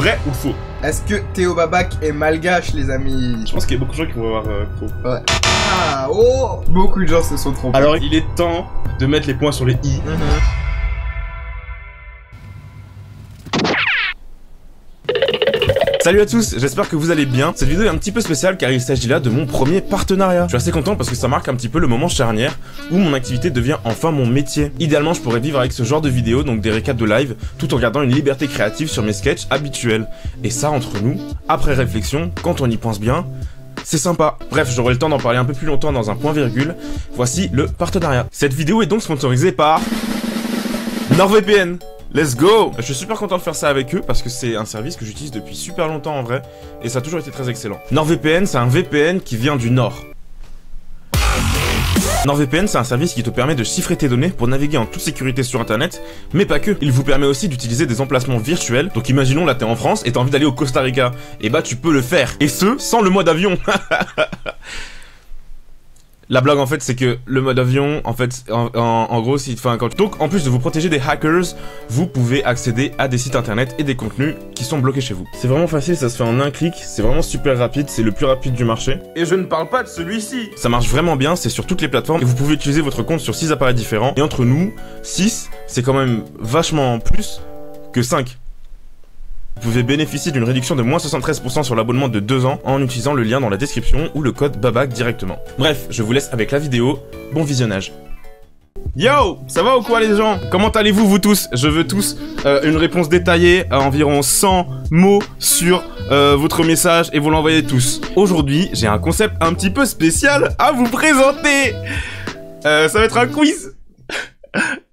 Vrai ou faux? Est-ce que Théo Babac est malgache, les amis? Je pense qu'il y a beaucoup de gens qui vont avoir faux. Ouais. Ah, oh! Beaucoup de gens se sont trompés. Alors, il est temps de mettre les points sur les i. Salut à tous, j'espère que vous allez bien. Cette vidéo est un petit peu spéciale car il s'agit là de mon premier partenariat. Je suis assez content parce que ça marque un petit peu le moment charnière où mon activité devient enfin mon métier. Idéalement, je pourrais vivre avec ce genre de vidéos, donc des récaps de live, tout en gardant une liberté créative sur mes sketchs habituels. Et ça, entre nous, après réflexion, quand on y pense bien, c'est sympa. Bref, j'aurai le temps d'en parler un peu plus longtemps dans un point virgule. Voici le partenariat. Cette vidéo est donc sponsorisée par NordVPN. Let's go! Je suis super content de faire ça avec eux parce que c'est un service que j'utilise depuis super longtemps en vrai et ça a toujours été très excellent. NordVPN, c'est un VPN qui vient du Nord. NordVPN, c'est un service qui te permet de chiffrer tes données pour naviguer en toute sécurité sur internet, mais pas que. Il vous permet aussi d'utiliser des emplacements virtuels. Donc imaginons là t'es en France et t'as envie d'aller au Costa Rica. Et bah tu peux le faire. Et ce, sans le mode avion. La blague en fait c'est que le mode avion en fait en gros donc en plus de vous protéger des hackers, vous pouvez accéder à des sites internet et des contenus qui sont bloqués chez vous. C'est vraiment facile, ça se fait en un clic, c'est vraiment super rapide, c'est le plus rapide du marché. Et je ne parle pas de celui-ci. Ça marche vraiment bien, c'est sur toutes les plateformes et vous pouvez utiliser votre compte sur 6 appareils différents. Et entre nous, 6 c'est quand même vachement plus que 5. Vous pouvez bénéficier d'une réduction de moins 73% sur l'abonnement de 2 ans en utilisant le lien dans la description ou le code BABAC directement. Bref, je vous laisse avec la vidéo, bon visionnage. Yo, ça va ou quoi les gens? Comment allez-vous vous tous? Je veux tous une réponse détaillée à environ 100 mots sur votre message et vous l'envoyez tous. Aujourd'hui, j'ai un concept un petit peu spécial à vous présenter. Ça va être un quiz.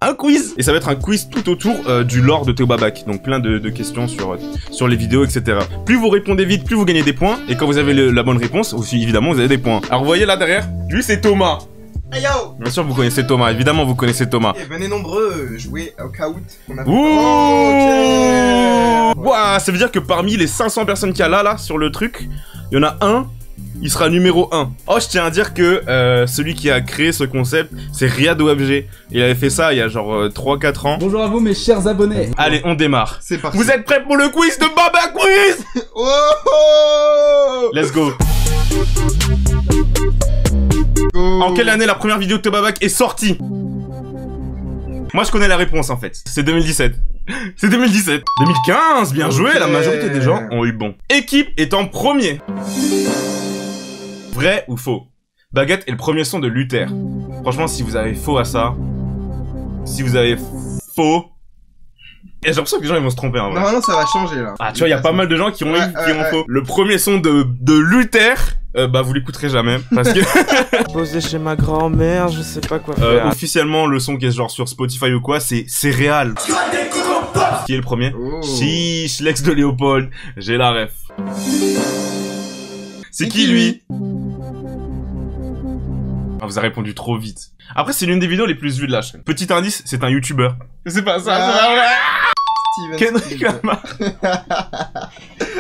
Un quiz. Et ça va être un quiz tout autour du lore de Théo Babac. Donc plein de questions sur les vidéos, etc. Plus vous répondez vite, plus vous gagnez des points. Et quand vous avez la bonne réponse, aussi évidemment, vous avez des points. Alors vous voyez là derrière, lui c'est Thomas. Hey yo! Bien sûr vous connaissez Thomas, évidemment vous connaissez Thomas. Et venez nombreux jouer au Kahoot. Ouh! Ok. Ouah, ça veut dire que parmi les 500 personnes qu'il y a là sur le truc, il y en a un, il sera numéro 1. Oh, je tiens à dire que celui qui a créé ce concept, c'est RiadWebG. Il avait fait ça il y a genre 3-4 ans. Bonjour à vous mes chers abonnés. Allez, on démarre. C'est parti. Vous êtes prêts pour le quiz de Babac Quiz? Oh! Let's go. En quelle année la première vidéo de Théo Babac est sortie? Moi je connais la réponse en fait. C'est 2017. C'est 2017. 2015, bien joué, la majorité des gens ont eu bon. Équipe est en premier. Vrai ou faux? Baguette est le premier son de Luther. Franchement, si vous avez faux à ça, si vous avez faux, et j'ai l'impression que les gens ils vont se tromper en vrai. Non, ça va changer là. Ah, tu vois, il y a pas mal de gens qui ont faux. Le premier son de Luther, bah vous l'écouterez jamais parce que Posé chez ma grand-mère, je sais pas quoi faire. officiellement le son qui est genre sur Spotify ou quoi, c'est Céréales. Qui est le premier? Chiche, l'ex de Léopold. J'ai la ref. C'est qui lui? Ah, vous avez répondu trop vite. Après, c'est l'une des vidéos les plus vues de la chaîne. Petit indice, c'est un youtubeur. C'est pas ça, c'est pas vrai. Kendrick Lamar.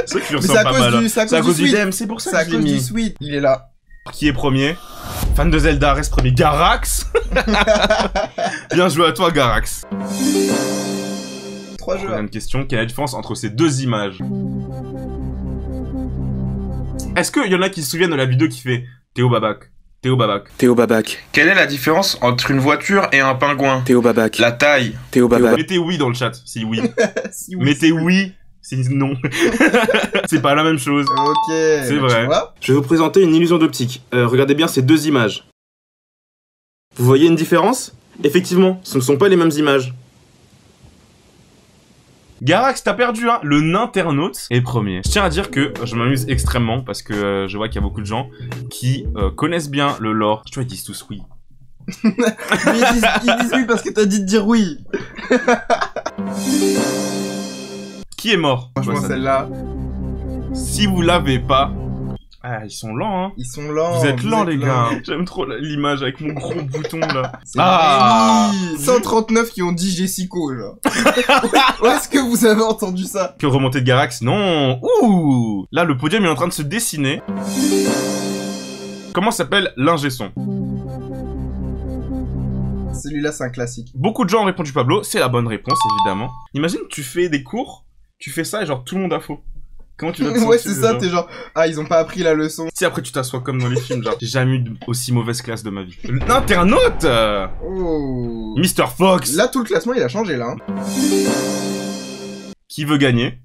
C'est vrai qu'il lui ressemble pas mal. C'est à cause du DM, c'est pour ça C'est à que je l'ai cause du mis. sweet. Il est là. Qui est premier? Fan de Zelda reste premier. Garax. Bien joué à toi, Garax. 3 joueurs. Une question, quelle est la différence entre ces deux images? Est-ce qu'il y en a qui se souviennent de la vidéo qui fait Théo Babac? Théo Babac. Théo Babac. Quelle est la différence entre une voiture et un pingouin? Théo Babac. La taille. Théo Babac. Mettez oui dans le chat, si oui. Si oui, Mettez oui, si non. C'est pas la même chose. Ok. C'est vrai. Tu vois? Je vais vous présenter une illusion d'optique. Regardez bien ces deux images. Vous voyez une différence? Effectivement, ce ne sont pas les mêmes images. Garax, t'as perdu, hein. Le Ninternaute est premier. Je tiens à dire que je m'amuse extrêmement parce que je vois qu'il y a beaucoup de gens qui connaissent bien le lore. Tu vois, ils disent tous oui. Mais ils disent oui parce que t'as dit de dire oui. Qui est mort? Franchement, celle-là. Si vous l'avez pas... Ah, ils sont lents, hein. Ils sont lents. Vous êtes lents, les gars. J'aime trop l'image avec mon gros bouton, là. Ah, 139 qui ont dit Jessico, genre. Où est-ce que vous avez entendu ça? Que remontée de Garax? Non. Ouh. Là, le podium est en train de se dessiner. Comment s'appelle l'ingé son? Celui-là, c'est un classique. Beaucoup de gens ont répondu Pablo. C'est la bonne réponse, évidemment. Imagine, tu fais des cours tu fais ça et genre tout le monde a faux. Comment tu dois te Ouais, sentir, c'est ça, genre t'es genre, ah, ils ont pas appris la leçon. Si après tu t'assois comme dans les films, genre, j'ai jamais eu aussi mauvaise classe de ma vie. L'internaute Oh. Mr. Fox Là, tout le classement, il a changé, là. Hein. Qui veut gagner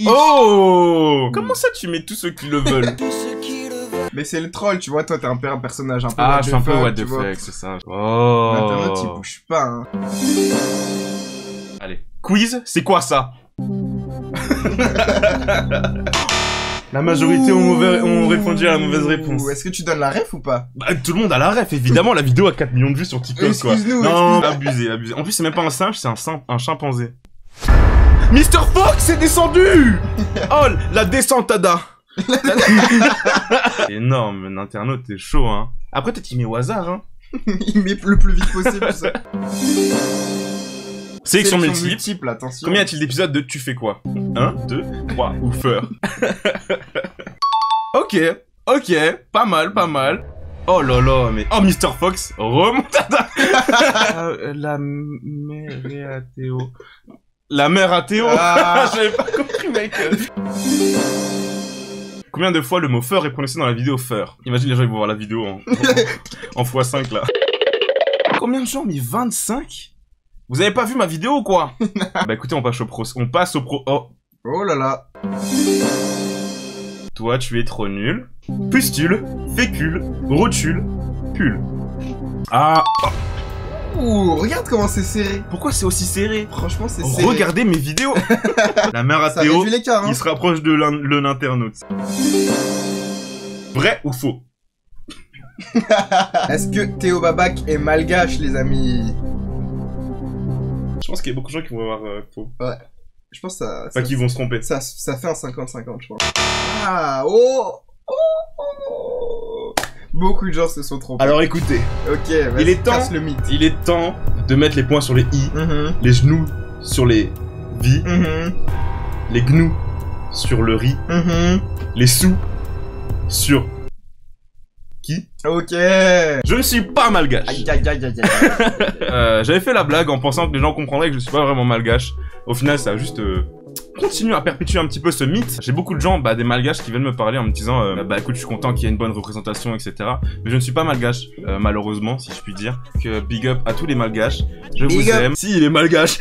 Oh comment ça tu mets tous ceux qui le veulent? Mais c'est le troll, tu vois, toi, t'es un peu un personnage un peu Ah, what je suis the un peu fuck, what tu the vois. fuck, c'est ça. Oh L'internaute, il bouge pas, hein. Allez, quiz, c'est quoi ça? La majorité ont répondu à la mauvaise réponse. Est-ce que tu donnes la ref ou pas? Bah, tout le monde a la ref, évidemment, la vidéo a 4 millions de vues sur TikTok, quoi. Excuse-nous, Non, abusé. En plus, c'est même pas un singe, c'est un chimpanzé. Mr. Fox c'est descendu. Oh, la descentada. C'est énorme, un internaute, t'es chaud, hein. Après, peut-être qu'il met au hasard, hein. Il met le plus vite possible, ça. Sélection multiple. Attention. Combien y a-t-il d'épisodes de Tu fais quoi? 1, 2, 3 ou Feur? Ok, pas mal. Oh là là, mais... Oh, Mr. Fox, remontada. La mère à Théo. La mère à Théo. Ah. J'avais pas compris, mec. Combien de fois le mot Feur est prononcé dans la vidéo Feur? Imagine les gens ils vont voir la vidéo en x5 là. Combien de gens ont mis 25? Vous avez pas vu ma vidéo ou quoi? Bah écoutez, on passe au pro. Oh là là. Toi, tu es trop nul. Pustule, fécule, rotule, pull. Ah. Ouh, regarde comment c'est serré. Pourquoi c'est aussi serré? Franchement, c'est serré. Regardez mes vidéos. La mère à Ça Théo, réduit l'écart, hein. il se rapproche de l'internaute. Vrai ou faux? Est-ce que Théo Babac est malgache, les amis? Je pense qu'il y a beaucoup de gens qui vont avoir faux. Ouais. Je pense que ça... Enfin, qui vont se tromper. Ça fait un 50-50, je pense. Ah, oh. Beaucoup de gens se sont trompés. Alors écoutez, Ok, vas-y, il est temps. casse le mythe. Il est temps de mettre les points sur les i, les genoux sur les vi, les gnous sur le riz, les sous sur qui? Ok. Je ne suis pas malgache. Aïe, aïe, aïe, aïe, aïe. J'avais fait la blague en pensant que les gens comprendraient que je suis pas vraiment malgache. Au final, ça a juste continue à perpétuer un petit peu ce mythe. J'ai beaucoup de gens, des malgaches qui viennent me parler en me disant écoute, je suis content qu'il y ait une bonne représentation, etc. Mais je ne suis pas malgache, malheureusement, si je puis dire. Que big up à tous les malgaches. Je vous aime. Si, il est malgache.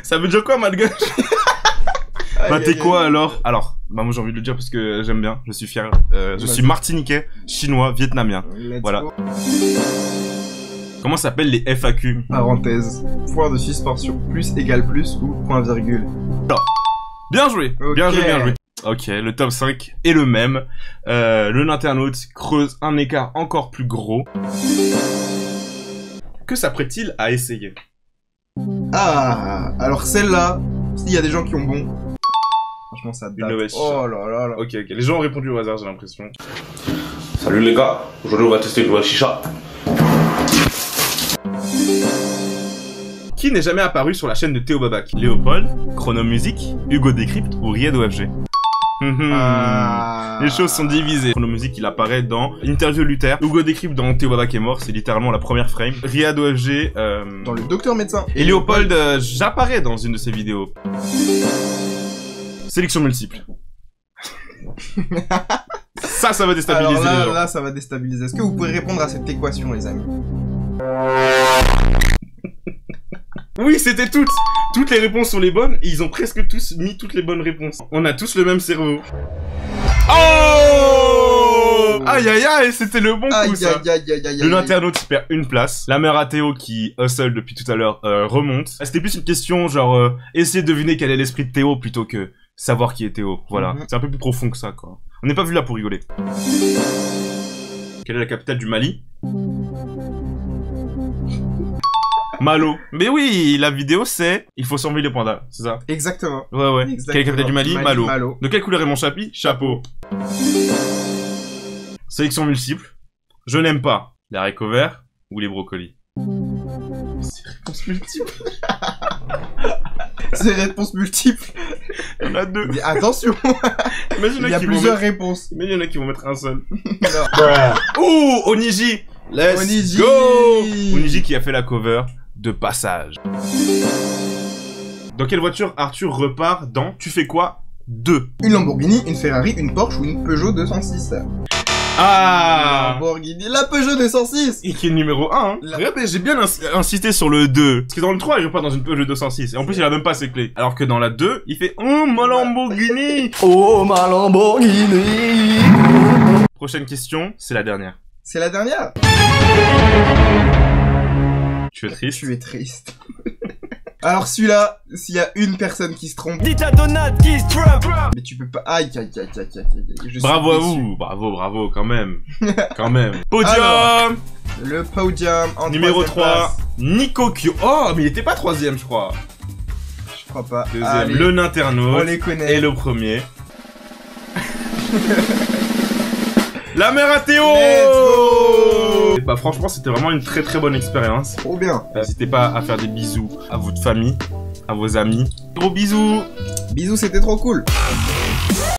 Ça veut dire quoi, malgache? T'es quoi alors? Alors, moi j'ai envie de le dire parce que j'aime bien, je suis fier. Je suis martiniquais, chinois, vietnamien. Voilà. Comment s'appellent les FAQ? Parenthèse. Point de suspension. Plus égale plus ou point virgule. Alors, bien joué, Ok. bien joué. Ok, le top 5 est le même. Le internaute creuse un écart encore plus gros. Que s'apprête-t-il à essayer? Ah, alors celle-là, s'il y a des gens qui ont bon. Franchement, ça date. Une nouvelle chicha. Oh là là là. Ok, les gens ont répondu au hasard, j'ai l'impression. Salut les gars, aujourd'hui on va tester une nouvelle chicha. Qui n'est jamais apparu sur la chaîne de Théo Babac? Léopold, Chrono Music, Hugo Décrypte ou Riyad OFG? Les choses sont divisées. Chrono Music, il apparaît dans Interview Luther. Hugo Décrypte dans Théo Babac est mort, c'est littéralement la première frame. Riyad OFG, Dans le docteur médecin. et Léopold, j'apparais dans une de ses vidéos. Sélection multiple. Ça va déstabiliser Alors là, les gens. là, ça va déstabiliser. Est-ce que vous pouvez répondre à cette équation, les amis? Oui, c'était toutes. Toutes les réponses sont les bonnes et ils ont presque tous mis toutes les bonnes réponses. On a tous le même cerveau. Oh! Aïe aïe aïe, c'était le bon coup Aïe, ça. aïe, aïe, aïe, aïe, Le aïe. l'internaute perd une place. La mère à Théo qui hustle depuis tout à l'heure remonte. C'était plus une question genre essayer de deviner quel est l'esprit de Théo plutôt que savoir qui est Théo. Voilà, c'est un peu plus profond que ça quoi. On n'est pas vu là pour rigoler. Quelle est la capitale du Mali? Malo. Mais oui, la vidéo c'est il faut surveiller les pandas, c'est ça? Exactement. Ouais. Quelle est la capitale du Mali? Malo. Malo. De quelle couleur est mon chapeau? Chapeau. Sélection multiple. Je n'aime pas les haricots verts ou les brocolis. C'est réponse multiple. C'est réponse multiple. Il y en a deux. Mais attention, Imagine il y a qui vont plusieurs mettre... réponses. Mais il y en a qui vont mettre un seul. Non. Ouh, Oniji. Let's Oniji. go. Oniji qui a fait la cover de passage. Dans quelle voiture Arthur repart dans Tu fais quoi 2? Une Lamborghini, une Ferrari, une Porsche ou une Peugeot 206. Ah, Lamborghini, la Peugeot 206. et qui est le numéro 1. Hein. La- Regarde, j'ai bien insisté sur le 2. Parce que dans le 3, il repart dans une Peugeot 206. Et en plus, il a même pas ses clés. Alors que dans la 2, il fait Oh, ma Lamborghini. Oh, ma Lamborghini. Prochaine question, c'est la dernière. C'est la dernière. Tu es triste? Je suis triste. Alors celui-là, s'il y a une personne qui se trompe... Dites à Donald qui se trompe. Mais tu peux pas... Aïe, aïe, aïe, aïe, aïe, aïe. Je suis Bravo à déçu. vous. Bravo, quand même. Quand même. Podium. Alors, le podium en Numéro 3e 3, place. Nico Kyo. Oh, mais il était pas 3ème, je crois. Je crois pas. Deuxième, Allez, le on Ninternaute. les connaît. Et le premier. La mère à Théo. Let's go. Et bah franchement, c'était vraiment une très très bonne expérience. Trop bien. N'hésitez pas à faire des bisous à votre famille, à vos amis. Gros bisous. Bisous, c'était trop cool.